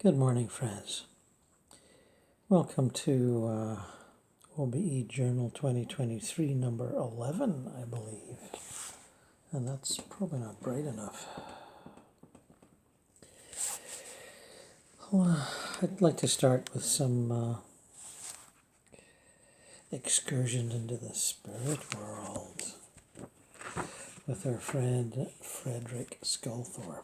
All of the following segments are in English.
Good morning, friends. Welcome to OBEJournal 2023, number 11, I believe. And that's probably not bright enough. Well, I'd like to start with some excursions into the spirit world with our friend Frederick Sculthorpe.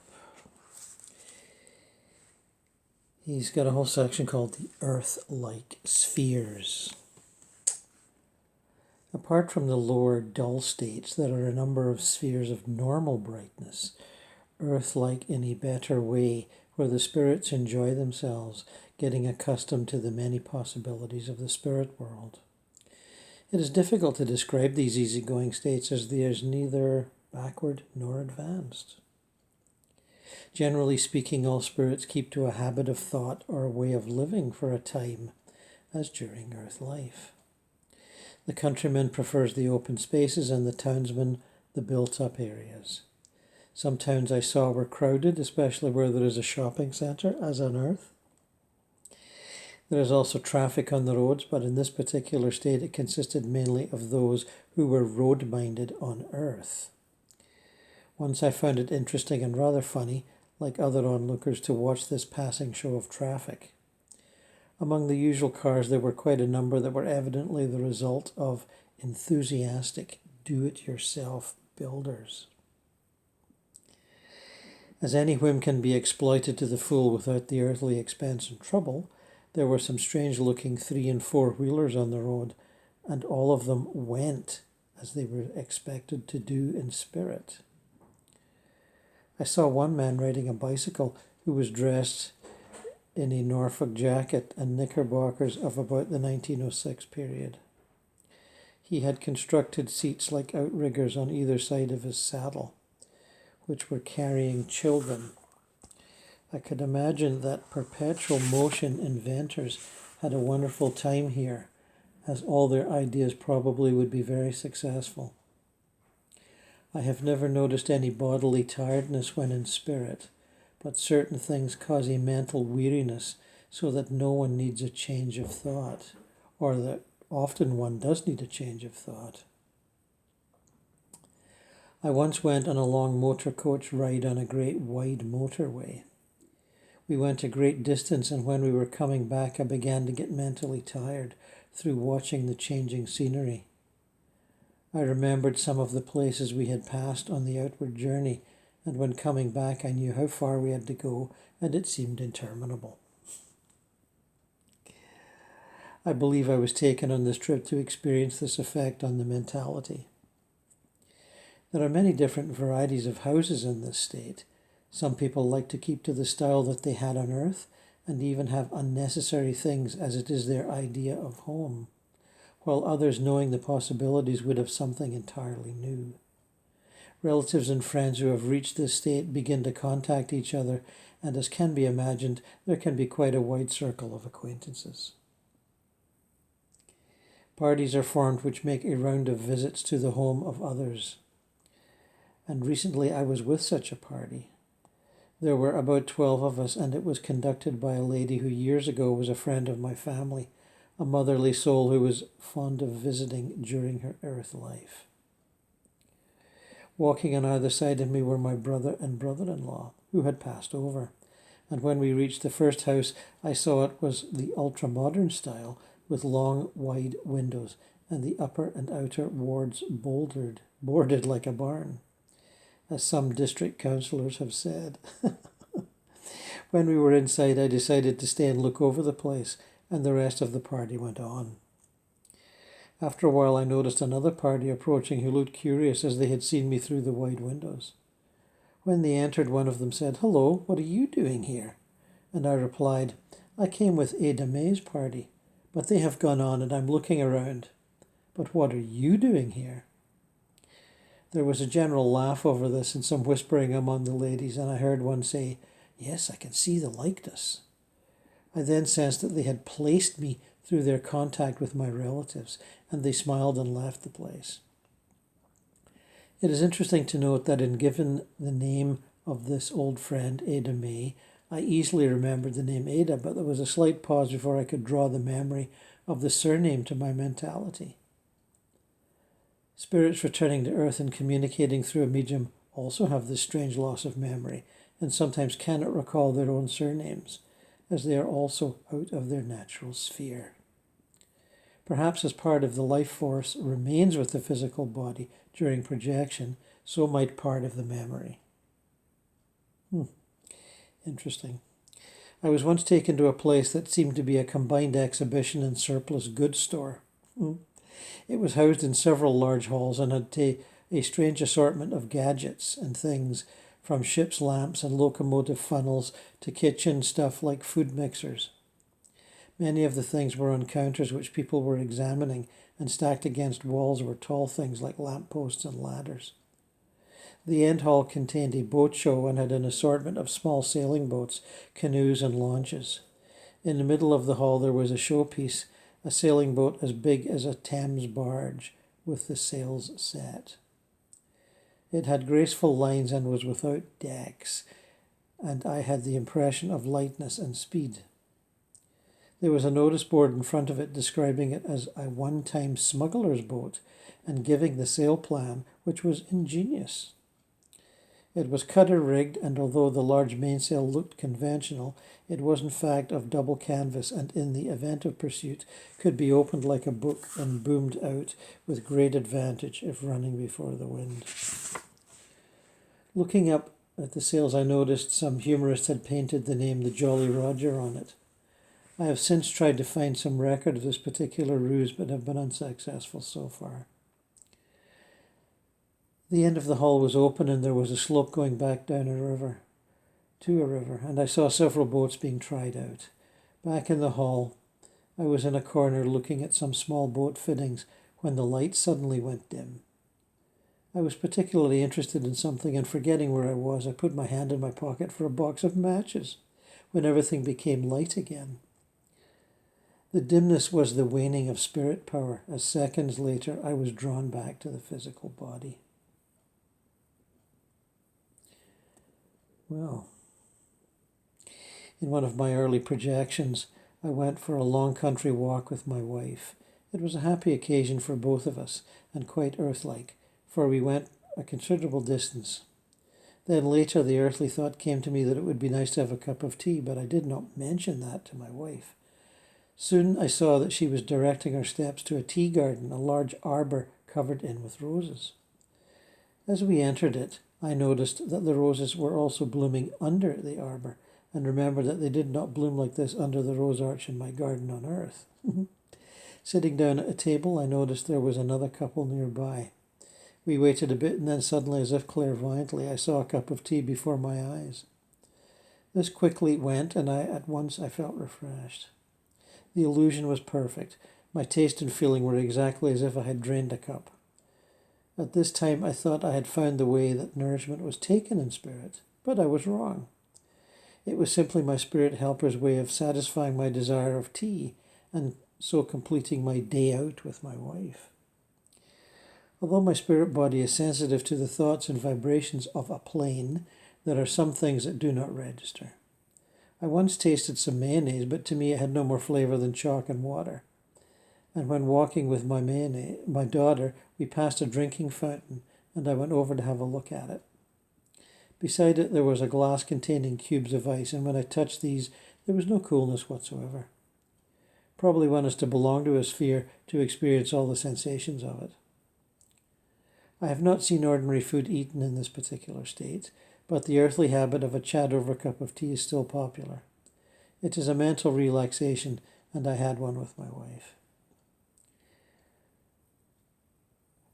He's got a whole section called the Earth-like Spheres. Apart from the lower dull states, there are a number of spheres of normal brightness, Earth-like in a better way, where the spirits enjoy themselves, getting accustomed to the many possibilities of the spirit world. It is difficult to describe these easygoing states as they are neither backward nor advanced. Generally speaking, all spirits keep to a habit of thought or a way of living for a time, as during earth life. The countryman prefers the open spaces and the townsman the built-up areas. Some towns I saw were crowded, especially where there is a shopping centre, as on earth. There is also traffic on the roads, but in this particular state it consisted mainly of those who were road-minded on earth. Once I found it interesting and rather funny, like other onlookers, to watch this passing show of traffic. Among the usual cars there were quite a number that were evidently the result of enthusiastic do-it-yourself builders. As any whim can be exploited to the full without the earthly expense and trouble, there were some strange-looking 3- and 4-wheelers on the road, and all of them went as they were expected to do in spirit. I saw one man riding a bicycle who was dressed in a Norfolk jacket and knickerbockers of about the 1906 period. He had constructed seats like outriggers on either side of his saddle, which were carrying children. I could imagine that perpetual motion inventors had a wonderful time here, as all their ideas probably would be very successful. I have never noticed any bodily tiredness when in spirit, but certain things cause a mental weariness so that no one needs a change of thought, or that often one does need a change of thought. I once went on a long motor coach ride on a great wide motorway. We went a great distance, and when we were coming back I began to get mentally tired through watching the changing scenery. I remembered some of the places we had passed on the outward journey, and when coming back I knew how far we had to go, and it seemed interminable. I believe I was taken on this trip to experience this effect on the mentality. There are many different varieties of houses in this state. Some people like to keep to the style that they had on earth, and even have unnecessary things as it is their idea of home, while others, knowing the possibilities, would have something entirely new. Relatives and friends who have reached this state begin to contact each other, and as can be imagined, there can be quite a wide circle of acquaintances. Parties are formed which make a round of visits to the home of others. And recently I was with such a party. There were about 12 of us, and it was conducted by a lady who years ago was a friend of my family, a motherly soul who was fond of visiting during her earth life. Walking on either side of me were my brother and brother-in-law, who had passed over, and when we reached the first house I saw it was the ultra-modern style, with long, wide windows, and the upper and outer wards boarded like a barn, as some district councillors have said. When we were inside I decided to stay and look over the place, and the rest of the party went on. After a while I noticed another party approaching who looked curious as they had seen me through the wide windows. When they entered, one of them said, "Hello, what are you doing here?" And I replied, "I came with Ada May's party, but they have gone on and I'm looking around. But what are you doing here?" There was a general laugh over this and some whispering among the ladies, and I heard one say, "Yes, I can see the likeness." I then sensed that they had placed me through their contact with my relatives, and they smiled and left the place. It is interesting to note that in given the name of this old friend, Ada May, I easily remembered the name Ada, but there was a slight pause before I could draw the memory of the surname to my mentality. Spirits returning to Earth and communicating through a medium also have this strange loss of memory and sometimes cannot recall their own surnames, as they are also out of their natural sphere. Perhaps as part of the life force remains with the physical body during projection, so might part of the memory. Interesting. I was once taken to a place that seemed to be a combined exhibition and surplus goods store. It was housed in several large halls and had a strange assortment of gadgets and things, from ship's lamps and locomotive funnels to kitchen stuff like food mixers. Many of the things were on counters which people were examining, and stacked against walls were tall things like lampposts and ladders. The end hall contained a boat show and had an assortment of small sailing boats, canoes and launches. In the middle of the hall there was a showpiece, a sailing boat as big as a Thames barge, with the sails set. It had graceful lines and was without decks, and I had the impression of lightness and speed. There was a notice board in front of it describing it as a one-time smuggler's boat and giving the sail plan, which was ingenious. It was cutter-rigged, and although the large mainsail looked conventional, it was in fact of double canvas and in the event of pursuit could be opened like a book and boomed out with great advantage if running before the wind. Looking up at the sails, I noticed some humorist had painted the name the Jolly Roger on it. I have since tried to find some record of this particular ruse, but have been unsuccessful so far. The end of the hall was open and there was a slope going back down to a river, and I saw several boats being tried out. Back in the hall, I was in a corner looking at some small boat fittings when the light suddenly went dim. I was particularly interested in something, and forgetting where I was, I put my hand in my pocket for a box of matches when everything became light again. The dimness was the waning of spirit power, as seconds later I was drawn back to the physical body. Well, in one of my early projections, I went for a long country walk with my wife. It was a happy occasion for both of us, and quite earth-like, for we went a considerable distance. Then later the earthly thought came to me that it would be nice to have a cup of tea, but I did not mention that to my wife. Soon I saw that she was directing our steps to a tea garden, a large arbour covered in with roses. As we entered it, I noticed that the roses were also blooming under the arbour, and remembered that they did not bloom like this under the rose arch in my garden on earth. Sitting down at a table, I noticed there was another couple nearby. We waited a bit, and then suddenly, as if clairvoyantly, I saw a cup of tea before my eyes. This quickly went, and at once I felt refreshed. The illusion was perfect. My taste and feeling were exactly as if I had drained a cup. At this time I thought I had found the way that nourishment was taken in spirit, but I was wrong. It was simply my spirit helper's way of satisfying my desire of tea, and so completing my day out with my wife. Although my spirit body is sensitive to the thoughts and vibrations of a plane, there are some things that do not register. I once tasted some mayonnaise, but to me it had no more flavour than chalk and water. And when walking with my daughter, we passed a drinking fountain, and I went over to have a look at it. Beside it there was a glass containing cubes of ice, and when I touched these, there was no coolness whatsoever. Probably one has to belong to a sphere to experience all the sensations of it. I have not seen ordinary food eaten in this particular state, but the earthly habit of a chat over a cup of tea is still popular. It is a mental relaxation, and I had one with my wife.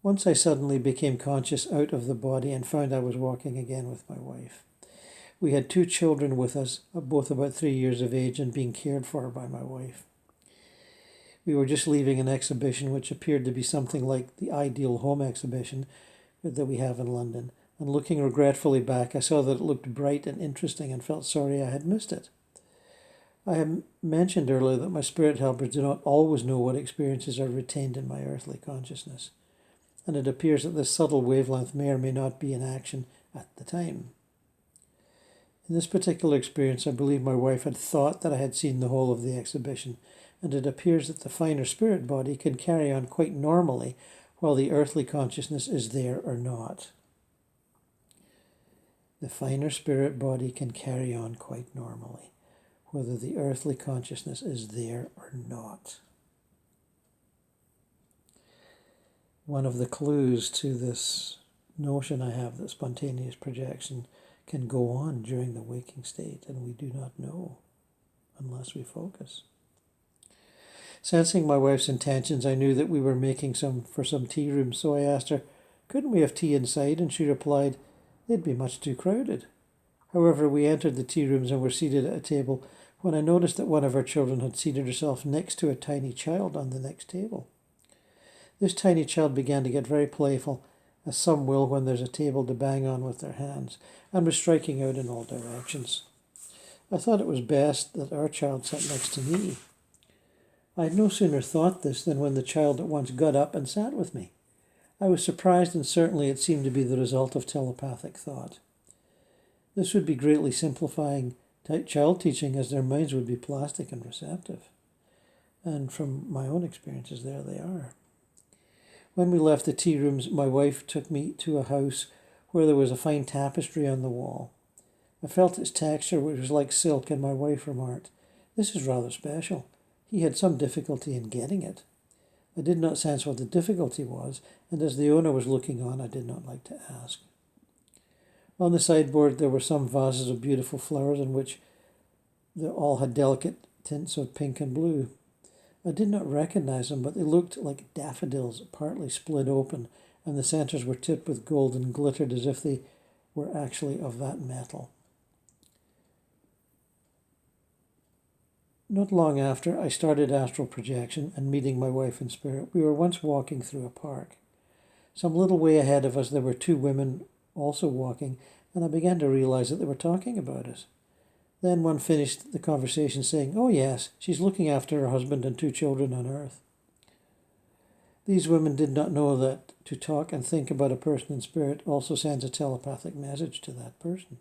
Once I suddenly became conscious out of the body and found I was walking again with my wife. We had 2 children with us, both about 3 years of age and being cared for by my wife. We were just leaving an exhibition which appeared to be something like the Ideal Home exhibition that we have in London, and looking regretfully back, I saw that it looked bright and interesting and felt sorry I had missed it. I have mentioned earlier that my spirit helpers do not always know what experiences are retained in my earthly consciousness, and it appears that this subtle wavelength may or may not be in action at the time. In this particular experience, I believe my wife had thought that I had seen the whole of the exhibition, and it appears that the finer spirit body can carry on quite normally while the earthly consciousness is there or not. The finer spirit body can carry on quite normally, whether the earthly consciousness is there or not. One of the clues to this notion I have that spontaneous projection can go on during the waking state, and we do not know unless we focus. Sensing my wife's intentions, I knew that we were making some tea rooms, so I asked her, couldn't we have tea inside? And she replied, they'd be much too crowded. However, we entered the tea rooms and were seated at a table when I noticed that one of our children had seated herself next to a tiny child on the next table. This tiny child began to get very playful, as some will when there's a table to bang on with their hands, and was striking out in all directions. I thought it was best that our child sat next to me. I had no sooner thought this than when the child at once got up and sat with me. I was surprised, and certainly it seemed to be the result of telepathic thought. This would be greatly simplifying child teaching, as their minds would be plastic and receptive. And from my own experiences, there they are. When we left the tea rooms, my wife took me to a house where there was a fine tapestry on the wall. I felt its texture, which was like silk, and my wife remarked, "This is rather special." He had some difficulty in getting it. I did not sense what the difficulty was, and as the owner was looking on, I did not like to ask. On the sideboard there were some vases of beautiful flowers in which they all had delicate tints of pink and blue. I did not recognize them, but they looked like daffodils partly split open, and the centers were tipped with gold and glittered as if they were actually of that metal. Not long after, I started astral projection and meeting my wife in spirit. We were once walking through a park. Some little way ahead of us there were two women also walking, and I began to realize that they were talking about us. Then one finished the conversation saying, "Oh yes, she's looking after her husband and two children on earth." These women did not know that to talk and think about a person in spirit also sends a telepathic message to that person.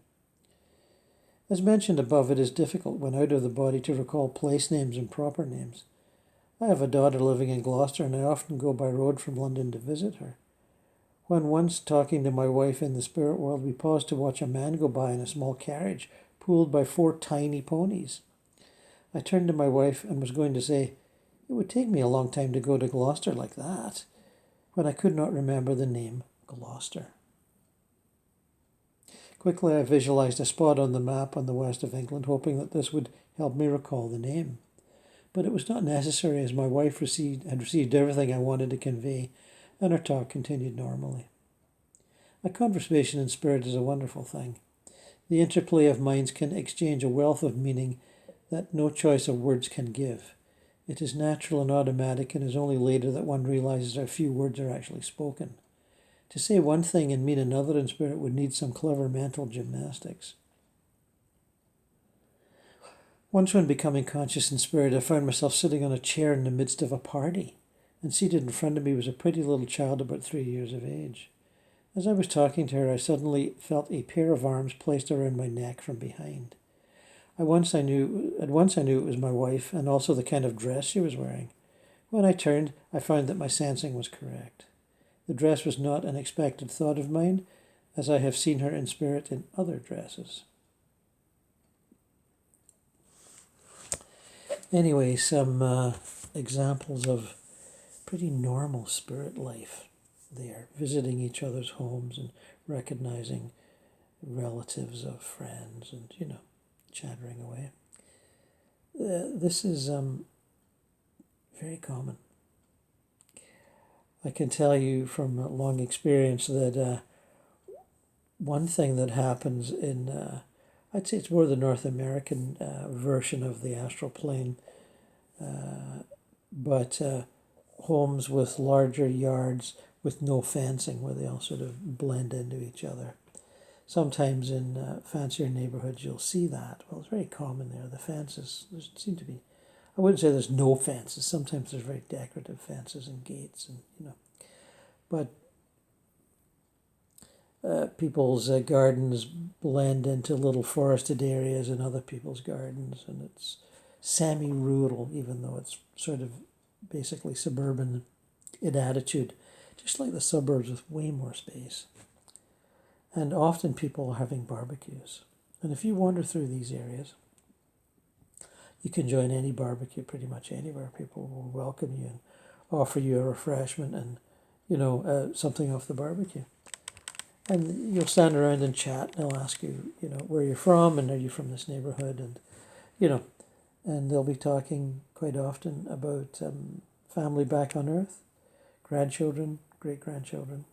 As mentioned above, it is difficult when out of the body to recall place names and proper names. I have a daughter living in Gloucester, and I often go by road from London to visit her. When once talking to my wife in the spirit world, we paused to watch a man go by in a small carriage pulled by 4 tiny ponies. I turned to my wife and was going to say, "It would take me a long time to go to Gloucester like that," when I could not remember the name Gloucester. Quickly I visualized a spot on the map on the west of England, hoping that this would help me recall the name. But it was not necessary, as my wife had received everything I wanted to convey, and our talk continued normally. A conversation in spirit is a wonderful thing. The interplay of minds can exchange a wealth of meaning that no choice of words can give. It is natural and automatic, and is only later that one realizes how few words are actually spoken. To say one thing and mean another in spirit would need some clever mental gymnastics. Once, when becoming conscious in spirit, I found myself sitting on a chair in the midst of a party, and seated in front of me was a pretty little child about 3 years of age. As I was talking to her, I suddenly felt a pair of arms placed around my neck from behind. At once I knew it was my wife, and also the kind of dress she was wearing. When I turned, I found that my sensing was correct. The dress was not an expected thought of mine, as I have seen her in spirit in other dresses. Anyway, some examples of pretty normal spirit life there, visiting each other's homes and recognizing relatives of friends and, chattering away. This is very common. I can tell you from long experience that one thing that happens in, I'd say it's more the North American version of the astral plane, but homes with larger yards with no fencing, where they all sort of blend into each other. Sometimes in fancier neighborhoods you'll see that. Well, it's very common there. The fences, there seem to be, I wouldn't say there's no fences. Sometimes there's very decorative fences and gates, and but people's gardens blend into little forested areas in other people's gardens, and it's semi-rural, even though it's sort of basically suburban in attitude, just like the suburbs with way more space. And often people are having barbecues. And if you wander through these areas, you can join any barbecue pretty much anywhere. People will welcome you and offer you a refreshment and, something off the barbecue. And you'll stand around and chat, and they'll ask you, where you're from, and are you from this neighborhood, and, and they'll be talking quite often about family back on Earth, grandchildren, great-grandchildren,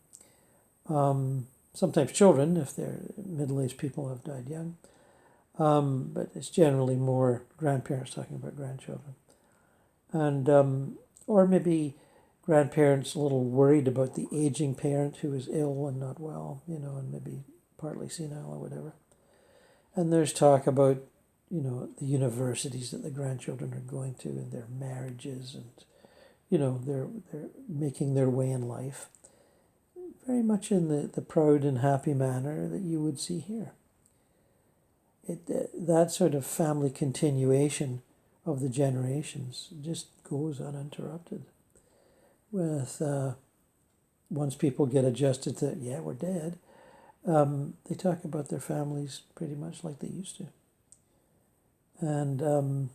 sometimes children, if they're middle-aged people who have died young, but it's generally more grandparents talking about grandchildren. And, or maybe grandparents a little worried about the aging parent who is ill and not well, and maybe partly senile or whatever. And there's talk about, the universities that the grandchildren are going to and their marriages and, they're making their way in life. Very much in the proud and happy manner that you would see here. That sort of family continuation of the generations just goes uninterrupted. With once people get adjusted to, yeah, we're dead, they talk about their families pretty much like they used to. And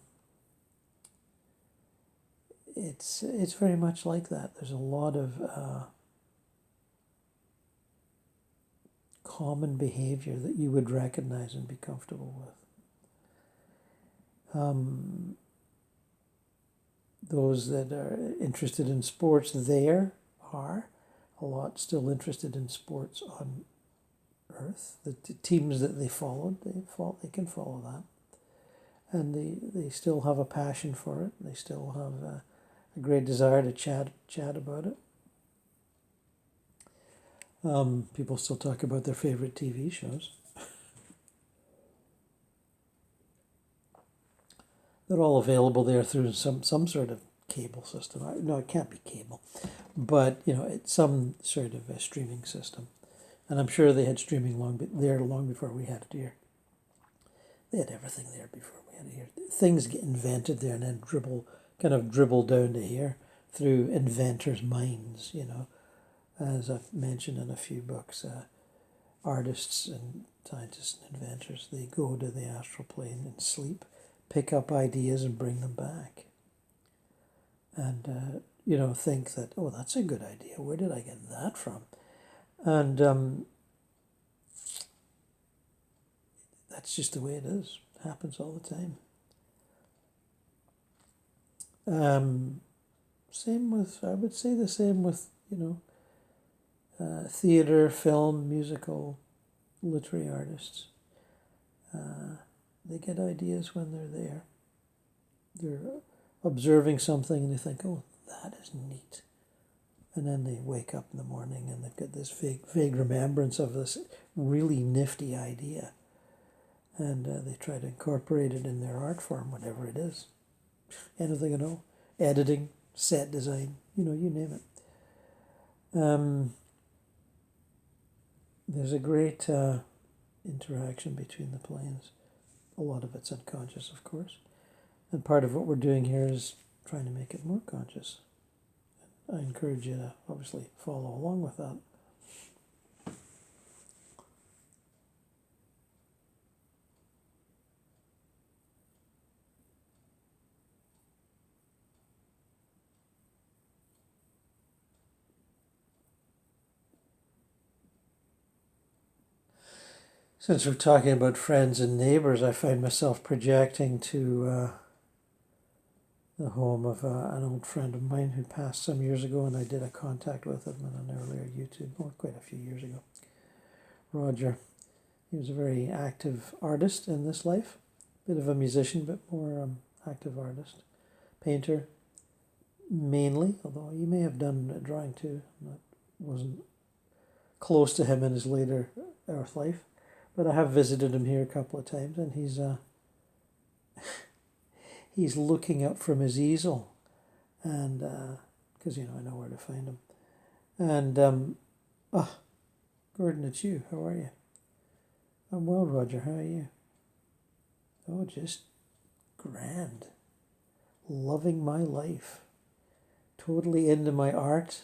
it's very much like that. There's a lot of common behavior that you would recognize and be comfortable with. Those that are interested in sports there are a lot still interested in sports on Earth. The teams that they followed, they can follow that. And they still have a passion for it. They still have a great desire to chat about it. People still talk about their favorite TV shows. They're all available there through some sort of cable system. No, it can't be cable, but it's some sort of a streaming system. And I'm sure they had streaming long before we had it here. They had everything there before we had it here. Things get invented there and then dribble down to here through inventors' minds. As I've mentioned in a few books, artists and scientists and inventors, they go to the astral plane and sleep, pick up ideas and bring them back. And, think that, oh, that's a good idea. Where did I get that from? And that's just the way it is. It happens all the time. I would say the same with, theater, film, musical, literary artists. They get ideas when they're there. They're observing something and they think, oh, that is neat. And then they wake up in the morning and they've got this vague remembrance of this really nifty idea. And they try to incorporate it in their art form, whatever it is. Anything at all. Editing, set design, you name it. There's a great interaction between the planes. A lot of it's unconscious, of course. And part of what we're doing here is trying to make it more conscious. I encourage you to obviously follow along with that. Since we're talking about friends and neighbors, I find myself projecting to the home of an old friend of mine who passed some years ago, and I did a contact with him in an earlier YouTube, quite a few years ago. Roger. He was a very active artist in this life. Bit of a musician, but more active artist. Painter, mainly, although he may have done drawing too. That wasn't close to him in his later earth life. But I have visited him here a couple of times, and he's looking up from his easel, and because I know where to find him, and going Gordon, it's you. How are you? I'm well, Roger. How are you? Oh, just grand. Loving my life. Totally into my art.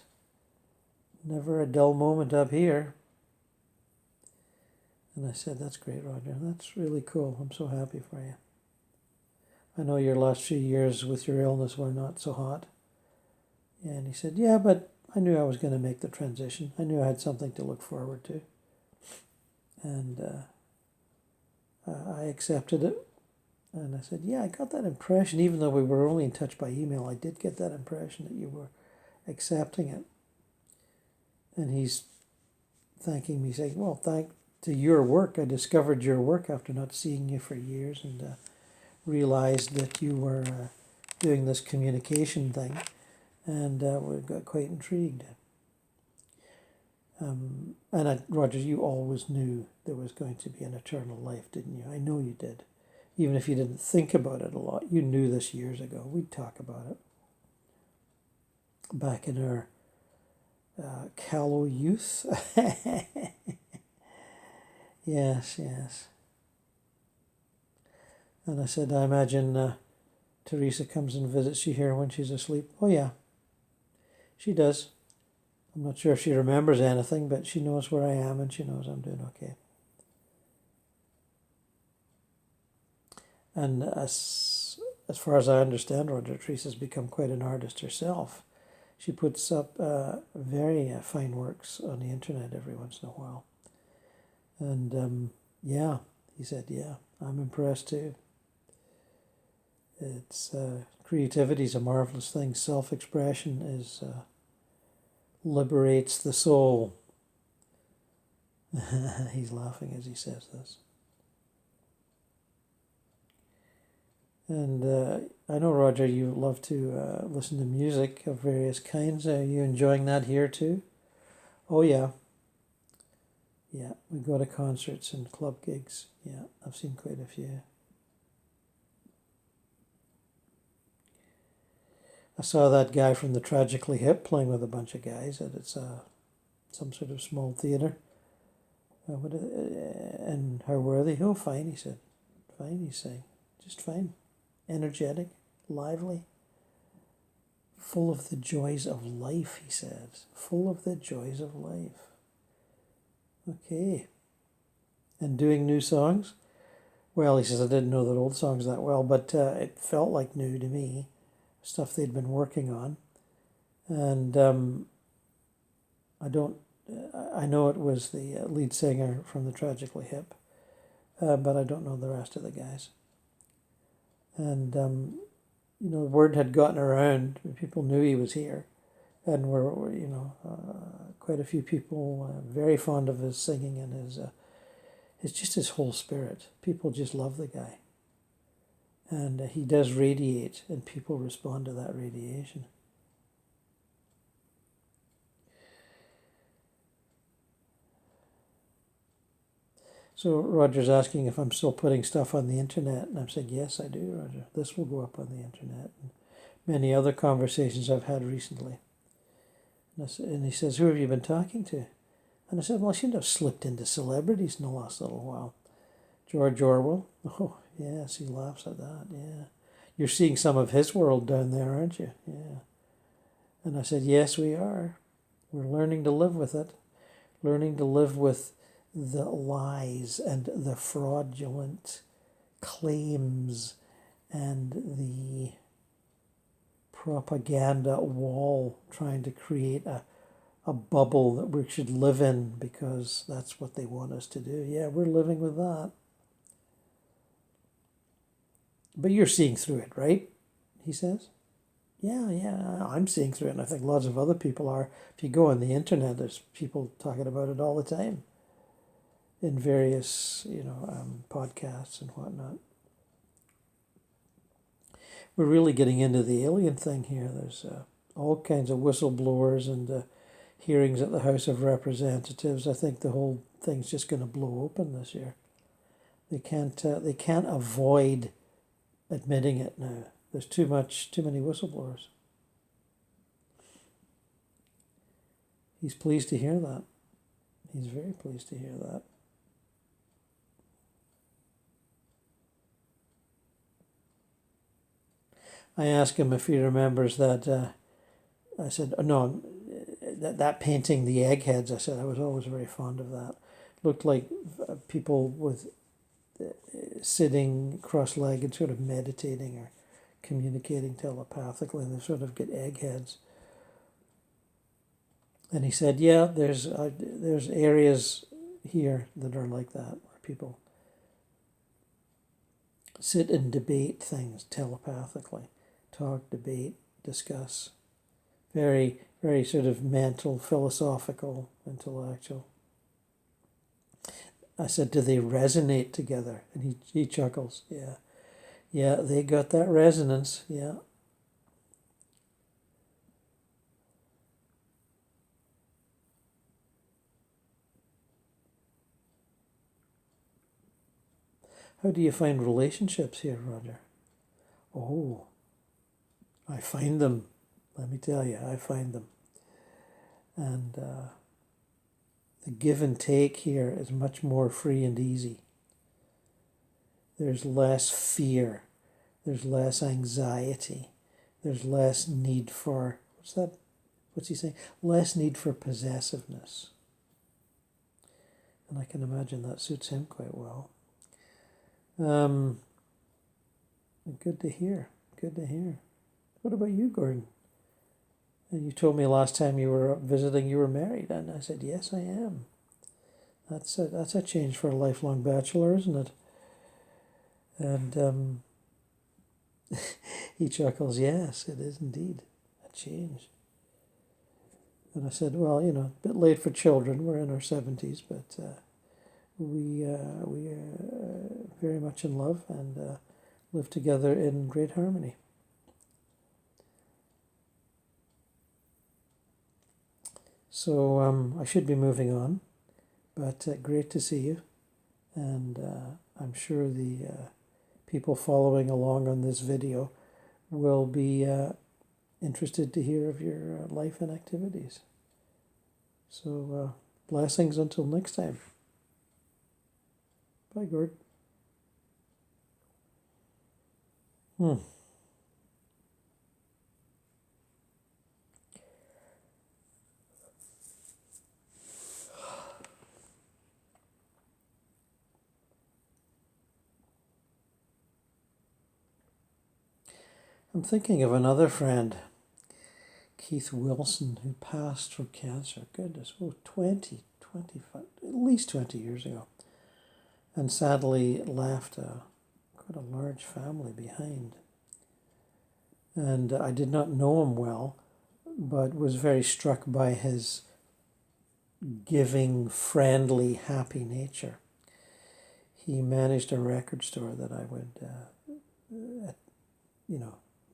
Never a dull moment up here. And I said, that's great, Roger. That's really cool. I'm so happy for you. I know your last few years with your illness were not so hot. Yeah, and he said, yeah, but I knew I was going to make the transition. I knew I had something to look forward to. And I accepted it. And I said, yeah, I got that impression. Even though we were only in touch by email, I did get that impression that you were accepting it. And he's thanking me, saying, well, thanks to your work, I discovered your work after not seeing you for years, and realized that you were doing this communication thing, and we got quite intrigued. Roger, you always knew there was going to be an eternal life, didn't you? I know you did. Even if you didn't think about it a lot, you knew this years ago. We'd talk about it. Back in our callow youth. Yes. And I said, I imagine Teresa comes and visits you here when she's asleep. Oh, yeah, she does. I'm not sure if she remembers anything, but she knows where I am and she knows I'm doing okay. And as far as I understand, Roger, Teresa's become quite an artist herself. She puts up very fine works on the internet every once in a while. And yeah, he said, yeah, I'm impressed too. It's creativity is a marvelous thing. Self-expression is liberates the soul. He's laughing as he says this. And I know, Roger, you love to listen to music of various kinds. Are you enjoying that here too? Oh, yeah. Yeah, we go to concerts and club gigs. Yeah, I've seen quite a few. I saw that guy from the Tragically Hip playing with a bunch of guys at some sort of small theatre. And how were they? Oh, fine, he said. Fine, he's saying. Just fine. Energetic, lively, full of the joys of life, he says. Full of the joys of life. Okay. And doing new songs? Well, he says, I didn't know the old songs that well, but it felt like new to me. Stuff they'd been working on. And I know it was the lead singer from the Tragically Hip, but I don't know the rest of the guys. And, the word had gotten around. People knew he was here. And quite a few people very fond of his singing and his whole spirit. People just love the guy. And he does radiate, and people respond to that radiation. So Roger's asking if I'm still putting stuff on the internet, and I'm saying, yes, I do, Roger. This will go up on the internet. And many other conversations I've had recently. And he says, who have you been talking to? And I said, well, I shouldn't have slipped into celebrities in the last little while. George Orwell. Oh, yes, he laughs at that, yeah. You're seeing some of his world down there, aren't you? Yeah. And I said, yes, we are. We're learning to live with it. Learning to live with the lies and the fraudulent claims and the propaganda wall, trying to create a bubble that we should live in because that's what they want us to do. Yeah, we're living with that. But you're seeing through it, right? He says. Yeah, I'm seeing through it, and I think lots of other people are. If you go on the internet, there's people talking about it all the time in various, podcasts and whatnot. We're really getting into the alien thing here. There's all kinds of whistleblowers and hearings at the House of Representatives. I think the whole thing's just going to blow open this year. They can't avoid admitting it now. There's too many whistleblowers. He's pleased to hear that. He's very pleased to hear that. I asked him if he remembers that. I said, no, that painting, the eggheads, I said, I was always very fond of that. Looked like people with sitting cross-legged, sort of meditating or communicating telepathically, and they sort of get eggheads. And he said, yeah, there's areas here that are like that, where people sit and debate things telepathically, talk, debate, discuss. Very, very sort of mental, philosophical, intellectual. I said, do they resonate together? And he chuckles. Yeah, they got that resonance. Yeah. How do you find relationships here, Roger? Oh, I find them. Let me tell you, I find them. And the give and take here is much more free and easy. There's less fear. There's less anxiety. There's less need for, what's he saying? Less need for possessiveness. And I can imagine that suits him quite well. Good to hear. Good to hear. What about you, Gordon? And you told me last time you were visiting you were married, and I said, yes, I am. That's a change for a lifelong bachelor, isn't it? And he chuckles, yes, it is indeed a change. And I said, well, a bit late for children. We're in our 70s, but we are very much in love and live together in great harmony. So I should be moving on, but great to see you. And I'm sure the people following along on this video will be interested to hear of your life and activities. So blessings until next time. Bye, Gord. I'm thinking of another friend, Keith Wilson, who passed from cancer. Goodness, 20, 25, at least 20 years ago. And sadly left quite a large family behind. And I did not know him well, but was very struck by his giving, friendly, happy nature. He managed a record store that I would,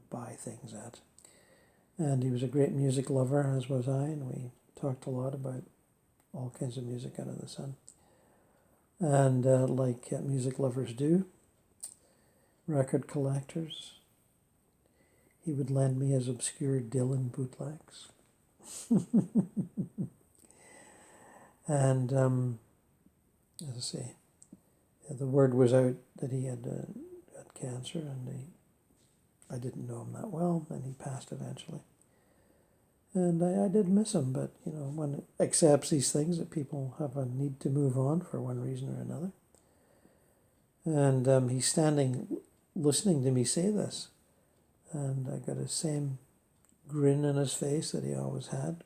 buy things at. And he was a great music lover, as was I, and we talked a lot about all kinds of music under the sun. And like music lovers do, record collectors, he would lend me his obscure Dylan bootlegs. And as I say, the word was out that he had got cancer, and I didn't know him that well, and he passed eventually. And I did miss him, but one accepts these things, that people have a need to move on for one reason or another. And he's standing listening to me say this, and I got the same grin on his face that he always had.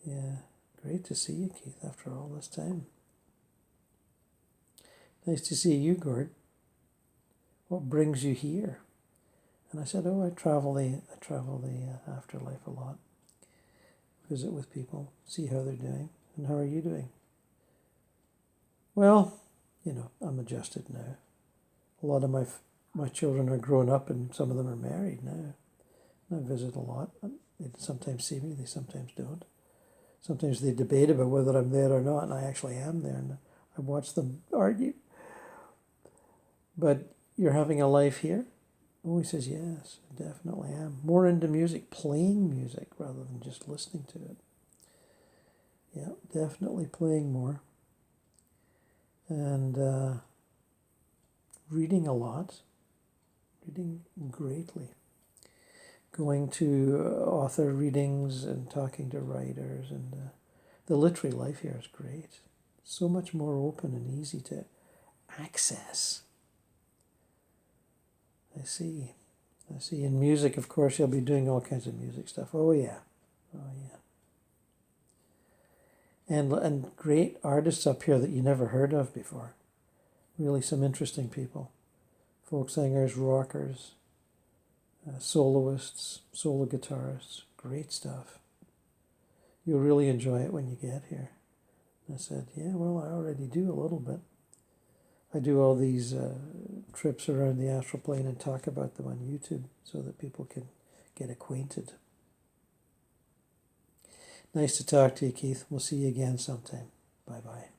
Yeah, great to see you, Keith, after all this time. Nice to see you, Gord. What brings you here? And I said, I travel the afterlife a lot. Visit with people, see how they're doing. And how are you doing? Well, I'm adjusted now. A lot of my children are grown up, and some of them are married now. And I visit a lot. They sometimes see me, they sometimes don't. Sometimes they debate about whether I'm there or not, and I actually am there, and I watch them argue. But you're having a life here? Oh, he says, yes, I definitely am. More into music, playing music rather than just listening to it. Yeah, definitely playing more. And reading a lot. Reading greatly. Going to author readings and talking to writers. And the literary life here is great. So much more open and easy to access. I see. In music, of course, you'll be doing all kinds of music stuff. Oh, yeah. And great artists up here that you never heard of before. Really some interesting people. Folk singers, rockers, soloists, solo guitarists. Great stuff. You'll really enjoy it when you get here. I said, yeah, well, I already do a little bit. I do all these trips around the astral plane and talk about them on YouTube so that people can get acquainted. Nice to talk to you, Keith. We'll see you again sometime. Bye-bye.